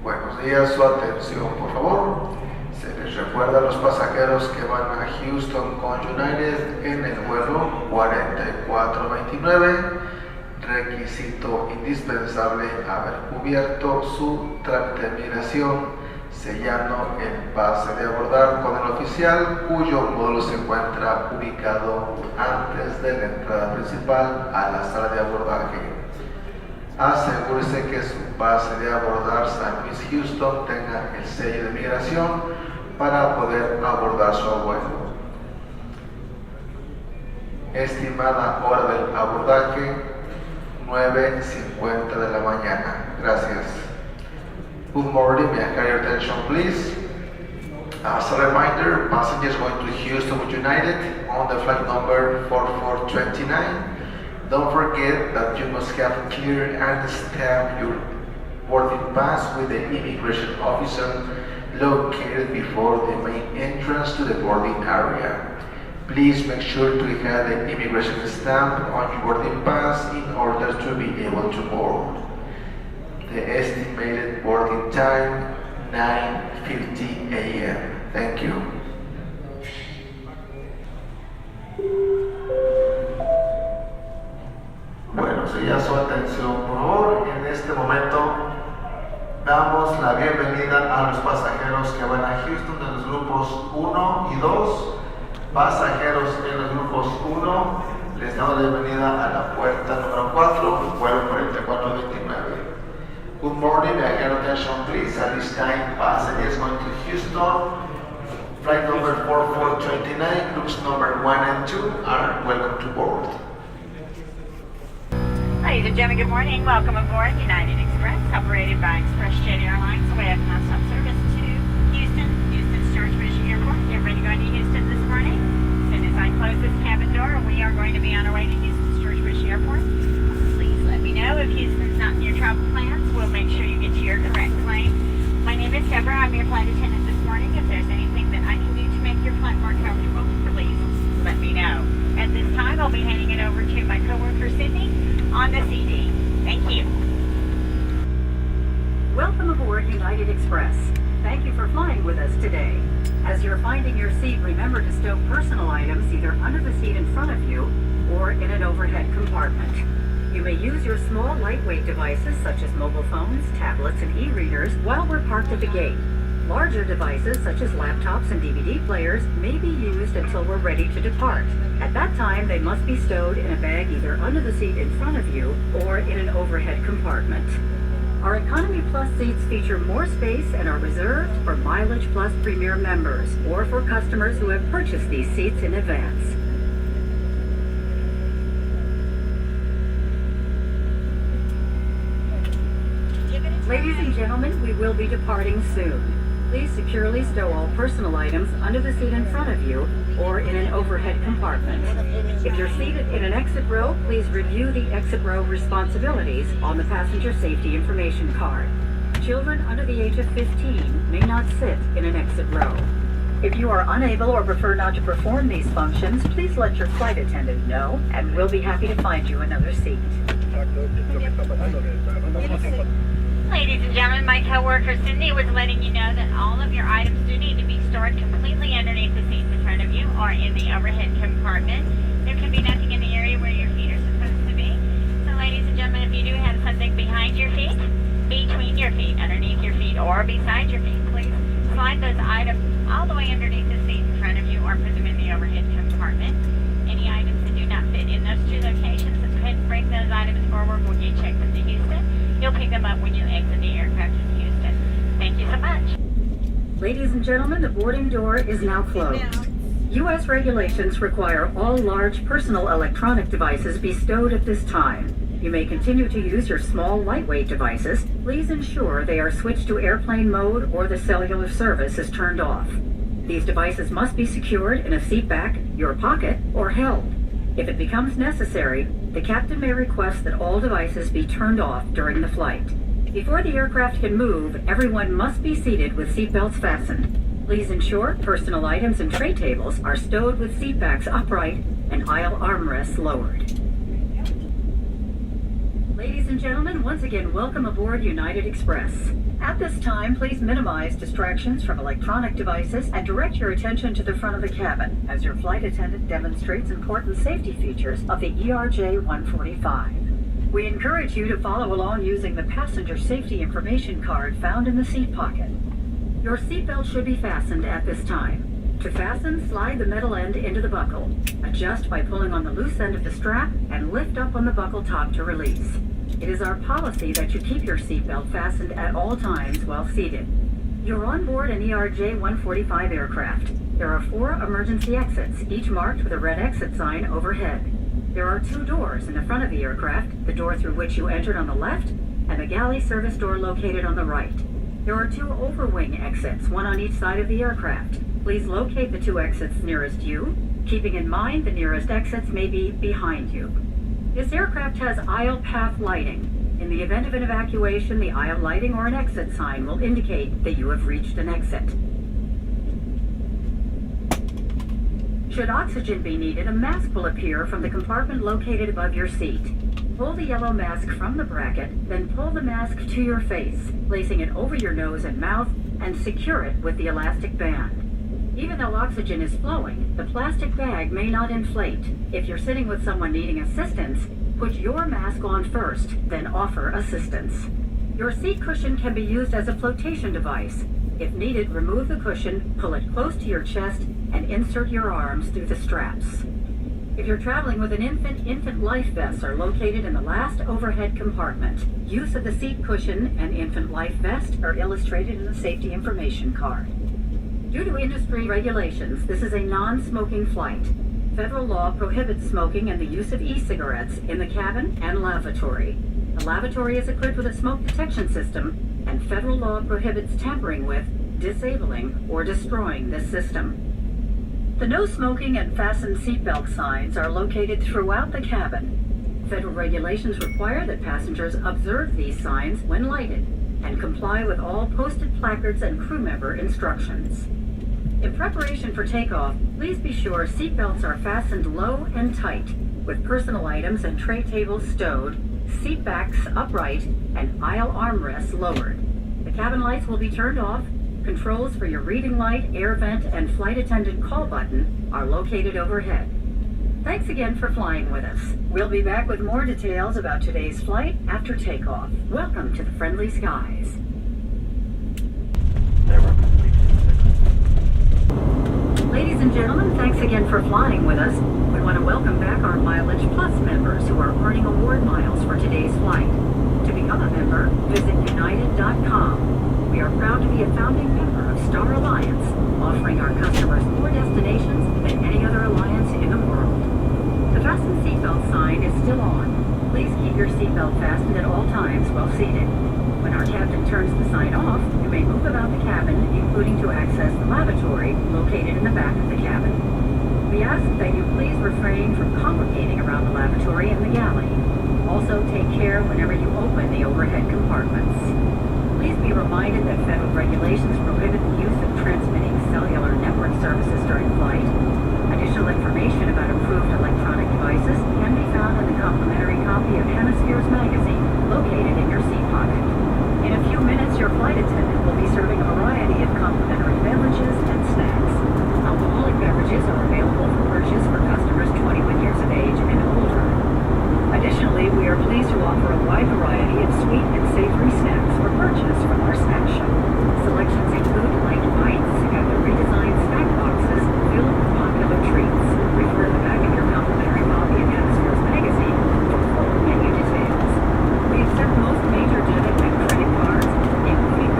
Buenos días, su atención por favor. Se les recuerda a los pasajeros que van a Houston con United en el vuelo 4429. Requisito indispensable haber cubierto su trámite de migración, sellando el pase de abordar con el oficial cuyo módulo se encuentra ubicado antes de la entrada principal a la sala de abordaje. Asegúrese que su pase de abordar San Luis Houston tenga el sello de migración para poder abordar su vuelo. Estimada hora del abordaje, 9:50 de la mañana. Gracias. Good morning, may I have your attention please? As a reminder, passengers going to Houston with United on the flight number 4429. Don't forget that you must have cleared and stamped your boarding pass with the immigration officer located before the main entrance to the boarding area. Please make sure to have the immigration stamp on your boarding pass in order to be able to board. The estimated boarding time, 9:50 a.m. Thank you. Bueno, sería su atención, por favor. En este momento damos la bienvenida a los pasajeros que van a Houston de los grupos 1 y 2. Pasajeros en los grupos 1, les damos la bienvenida a la puerta número 4, vuelo 4429. Good morning, may I have attention please? At this time, passengers going to Houston, flight number 4429, groups number 1 and 2 are welcome to board. Ladies and gentlemen, good morning. Welcome aboard United Express, operated by ExpressJet Airlines. We have non-stop service to Houston, Houston's George Bush Airport. Everybody going to Houston this morning? As soon as I close this cabin door, we are going to be on our way to Houston's George Bush Airport. Please let me know if Houston's not in your travel plans. We'll make sure you get to your correct plane. My name is Deborah. I'm your flight attendant this morning. If there's anything that I can do to make your flight more comfortable, please let me know. At this time, I'll be handing it over to my coworker, Sydney, on the CD. Thank you. Welcome aboard United Express. Thank you for flying with us today. As you're finding your seat, remember to stow personal items either under the seat in front of you or in an overhead compartment. You may use your small, lightweight devices such as mobile phones, tablets, and e-readers while we're parked at the gate. Larger devices such as laptops and DVD players may be used until we're ready to depart. At that time, they must be stowed in a bag either under the seat in front of you or in an overhead compartment. Our Economy Plus seats feature more space and are reserved for Mileage Plus Premier members or for customers who have purchased these seats in advance. Ladies and gentlemen, we will be departing soon. Please securely stow all personal items under the seat in front of you or in an overhead compartment. If you're seated in an exit row, please review the exit row responsibilities on the passenger safety information card. Children under the age of 15 may not sit in an exit row. If you are unable or prefer not to perform these functions, please let your flight attendant know, and we'll be happy to find you another seat. Ladies and gentlemen, my coworker Cindy was letting you know that all of your items do need to be stored completely underneath the seats in front of you or in the overhead compartment. There can be nothing in the area where your feet are supposed to be. So ladies and gentlemen, if you do have something behind your feet, between your feet, underneath your feet, or beside your feet, please slide those items all the way underneath the seat in front of you or put them in the overhead compartment. Any items that do not fit in those two locations, let's go ahead and bring those items forward. We'll get checked into Houston. You'll pick them up when you exit the aircraft in Houston. Thank you so much. Ladies and gentlemen, the boarding door is now closed. U.S. regulations require all large personal electronic devices be stowed at this time. You may continue to use your small, lightweight devices. Please ensure they are switched to airplane mode or the cellular service is turned off. These devices must be secured in a seat back, your pocket, or held. If it becomes necessary, the captain may request that all devices be turned off during the flight. Before the aircraft can move, everyone must be seated with seatbelts fastened. Please ensure personal items and tray tables are stowed with seat backs upright and aisle armrests lowered. Ladies and gentlemen, once again, welcome aboard United Express. At this time, please minimize distractions from electronic devices and direct your attention to the front of the cabin as your flight attendant demonstrates important safety features of the ERJ145. We encourage you to follow along using the passenger safety information card found in the seat pocket. Your seatbelt should be fastened at this time. To fasten, slide the metal end into the buckle. Adjust by pulling on the loose end of the strap and lift up on the buckle top to release. It is our policy that you keep your seatbelt fastened at all times while seated. You're on board an ERJ145 aircraft. There are 4 emergency exits, each marked with a red exit sign overhead. There are 2 doors in the front of the aircraft, the door through which you entered on the left, and the galley service door located on the right. There are 2 overwing exits, one on each side of the aircraft. Please locate the 2 exits nearest you, keeping in mind the nearest exits may be behind you. This aircraft has aisle path lighting. In the event of an evacuation, the aisle lighting or an exit sign will indicate that you have reached an exit. Should oxygen be needed, a mask will appear from the compartment located above your seat. Pull the yellow mask from the bracket, then pull the mask to your face, placing it over your nose and mouth, and secure it with the elastic band. Even though oxygen is flowing, the plastic bag may not inflate. If you're sitting with someone needing assistance, put your mask on first, then offer assistance. Your seat cushion can be used as a flotation device. If needed, remove the cushion, pull it close to your chest, and insert your arms through the straps. If you're traveling with an infant life vests are located in the last overhead compartment. Use of the seat cushion and infant life vest are illustrated in the safety information card. Due to industry regulations, this is a non-smoking flight. Federal law prohibits smoking and the use of e-cigarettes in the cabin and lavatory. The lavatory is equipped with a smoke detection system, and federal law prohibits tampering with, disabling, or destroying this system. The no smoking and fasten seatbelt signs are located throughout the cabin. Federal regulations require that passengers observe these signs when lighted and comply with all posted placards and crew member instructions. In preparation for takeoff, please be sure seatbelts are fastened low and tight, with personal items and tray tables stowed, seat backs upright, and aisle armrests lowered. The cabin lights will be turned off. Controls for your reading light, air vent, and flight attendant call button are located overhead. Thanks again for flying with us. We'll be back with more details about today's flight after takeoff. Welcome to the friendly skies. Ladies and gentlemen, thanks again for flying with us. We want to welcome back our Mileage Plus members who are earning award miles for today's flight. To become a member, visit united.com. We are proud to be a founding member of Star Alliance, offering our customers more destinations than any other alliance in the world. The fasten seatbelt sign is still on. Please keep your seatbelt fastened at all times while seated. When our captain turns the sign off, you may move about the cabin, including to access the lavatory located in the back of the cabin. We ask that you please refrain from congregating around the lavatory and the galley. Also, take care whenever you open the overhead compartments. Please be reminded that federal regulations prohibit the use of transmitting cellular network services during flight. Additional information about approved electronic devices can be found in the complimentary copy of Hemispheres magazine located in your seat pocket. In a few minutes, your flight attendant will be serving a variety of complimentary beverages and snacks. Alcoholic beverages are available for purchase for customers 21 years of age and older. Additionally, we are pleased to offer a wide variety of sweet and savory snacks for purchase from our snack shop. Selections include light bites and the redesigned snack boxes filled with popular treats. Refer to the back of your complimentary copy of Hemispheres magazine for full menu details. We accept most major debit and credit cards, including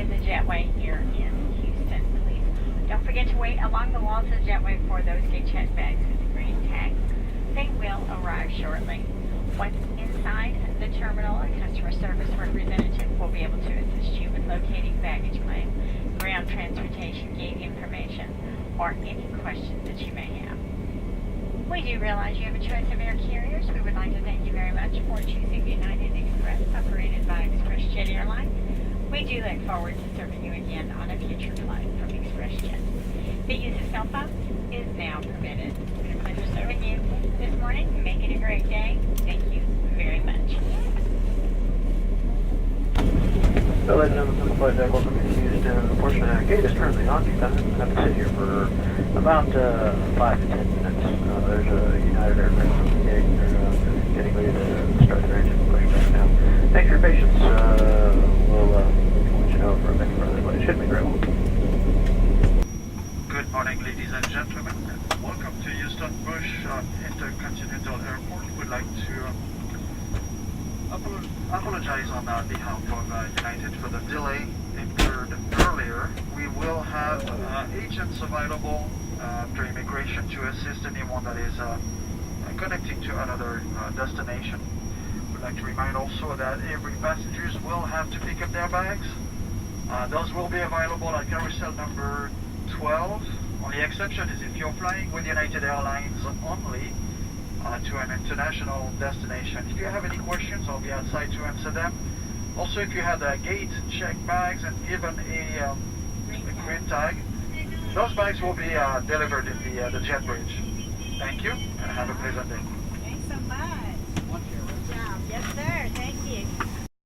in the jetway here in Houston, please. Don't forget to wait along the walls of the jetway for those gate check bags with the green tag. They will arrive shortly. Once inside the terminal, a customer service representative will be able to assist you in locating baggage claim, ground transportation gate information, or any questions that you may have. We do realize you have a choice of air carriers. We would like to thank you very much for choosing United Express, operated by ExpressJet Airlines. We do look forward to serving you again on a future flight from ExpressJet. The use of cell phones is now permitted. It's been a pleasure serving you this morning. Make it a great day. Thank you very much. So, ladies and gentlemen, flight deck, welcome to Houston. Unfortunately, our gate is currently occupied. I'm going to have to sit here for about 5 to 10 minutes. There's a United aircraft on the gate. They're getting ready to start their engine push back now. Thanks for your patience. We'll let you know for any further delay. It should be very well. Good morning, ladies and gentlemen. Welcome to Houston Bush Intercontinental Airport. We'd like to apologize on behalf of United for the delay incurred earlier. We will have agents available after immigration to assist anyone that is connecting to another destination. We'd like to remind also that every passengers will have to pick up their bags. Those will be available at carousel number 12. Only exception is if you're flying with United Airlines only to an international destination. If you have any questions, I'll be outside to answer them. Also, if you had gate check bags and even a green tag, those bags will be delivered in the jet bridge. Thank you, and have a pleasant day. Thanks so much. Good job. Yes, sir. Thank you.